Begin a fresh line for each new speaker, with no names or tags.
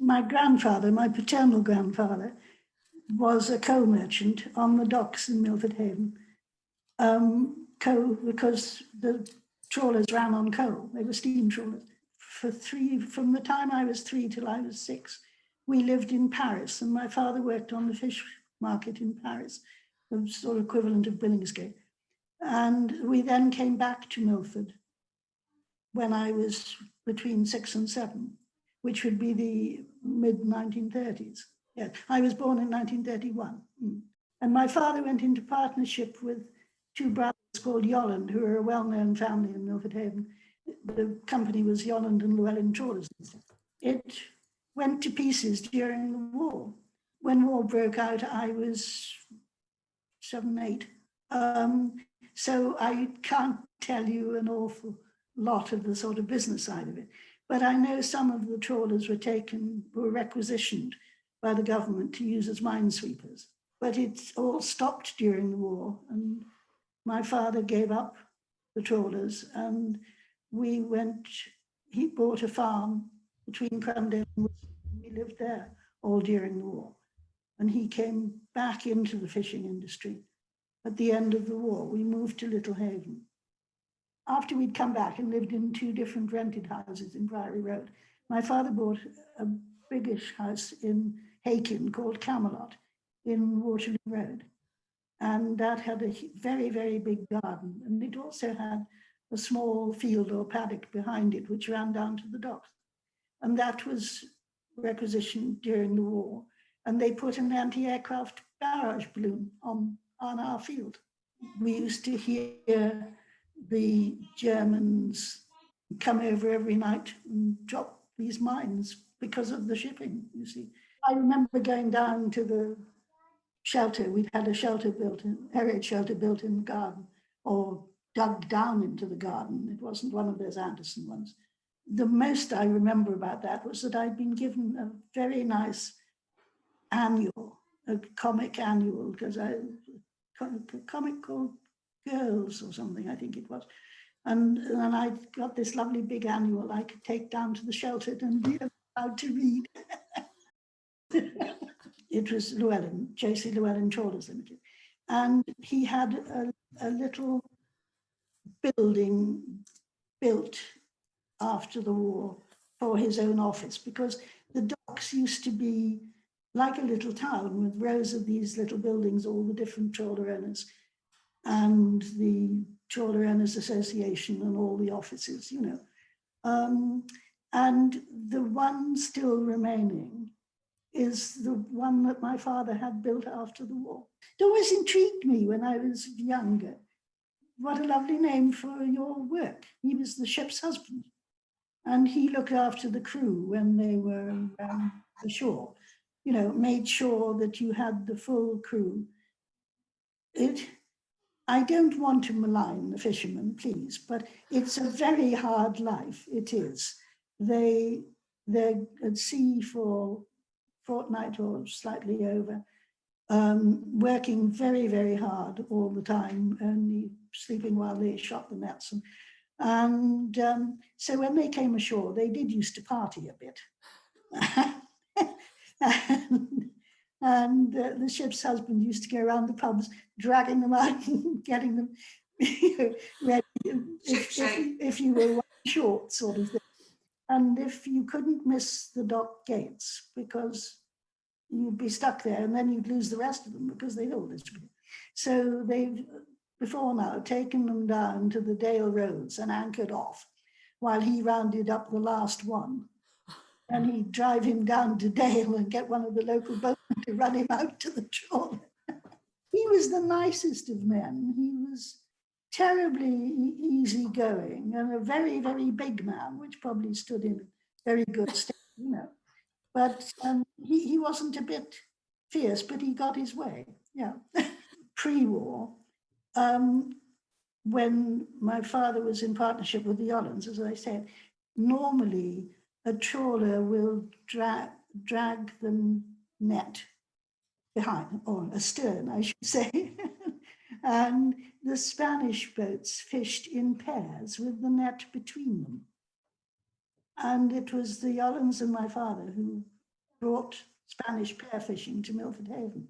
my grandfather, my paternal grandfather, was a coal merchant on the docks in Milford Haven. Coal, because the trawlers ran on coal. They were steam trawlers. From the time I was 3 till I was 6, we lived in Paris, and my father worked on the fish market in Paris, the sort of equivalent of Billingsgate. And we then came back to Milford when I was between 6 and 7, which would be the mid-1930s. Yeah, I was born in 1931. And my father went into partnership with 2 brothers called Yolland, who are a well-known family in Milford Haven. The company was Yolland and Llewellyn Trawlers. It went to pieces during the war. When war broke out, I was 7, 8. So I can't tell you an awful lot of the sort of business side of it. But I know some of the trawlers were requisitioned by the government to use as minesweepers. But it all stopped during the war, and my father gave up the trawlers, and he bought a farm between Crumdale and Worcester. We lived there all during the war. And he came back into the fishing industry at the end of the war. We moved to Little Haven. After we'd come back and lived in 2 different rented houses in Priory Road, my father bought a biggish house in Hakin called Camelot in Waterloo Road. And that had a very, very big garden. And it also had a small field or paddock behind it, which ran down to the docks. And that was requisitioned during the war. And they put an anti-aircraft barrage balloon on our field. We used to hear the Germans come over every night and drop these mines because of the shipping, you see. I remember going down to the shelter. We'd had a shelter built, air raid shelter built in the garden, or dug down into the garden. It wasn't one of those Anderson ones. The most I remember about that was that I'd been given a very nice annual, a comic annual, because a comic called Girls or something, I think it was. And I got this lovely big annual I could take down to the shelter and be allowed to read. It was Llewellyn, J.C. Llewellyn Trawlers Limited. And he had a little building built after the war for his own office, because the docks used to be like a little town with rows of these little buildings, all the different trawler owners and the Trawler Owners Association and all the offices, you know. And the one still remaining is the one that my father had built after the war. It always intrigued me when I was younger. What a lovely name for your work. He was the ship's husband, and he looked after the crew when they were ashore, you know, made sure that you had the full crew. I don't want to malign the fishermen, please, but it's a very hard life, it is. They're at sea for a fortnight or slightly over, working very, very hard all the time, only sleeping while they shot the nets. And so when they came ashore, they did used to party a bit. And the ship's husband used to go around the pubs, dragging them out and getting them ready if you were short, sort of thing. And if you couldn't miss the dock gates, because you'd be stuck there and then you'd lose the rest of them because they'd all disappear. So they've, before now, taken them down to the Dale Roads and anchored off while he rounded up the last one. And he'd drive him down to Dale and get one of the local boatmen to run him out to the trawler. He was the nicest of men. He was terribly easygoing and a very, very big man, which probably stood in very good stead, you know. But he wasn't a bit fierce, but he got his way, yeah. Pre-war, when my father was in partnership with the Yollands, as I said, normally a trawler will drag the net behind, or astern, I should say. And the Spanish boats fished in pairs with the net between them. And it was the Yollands and my father who brought Spanish pear fishing to Milford Haven.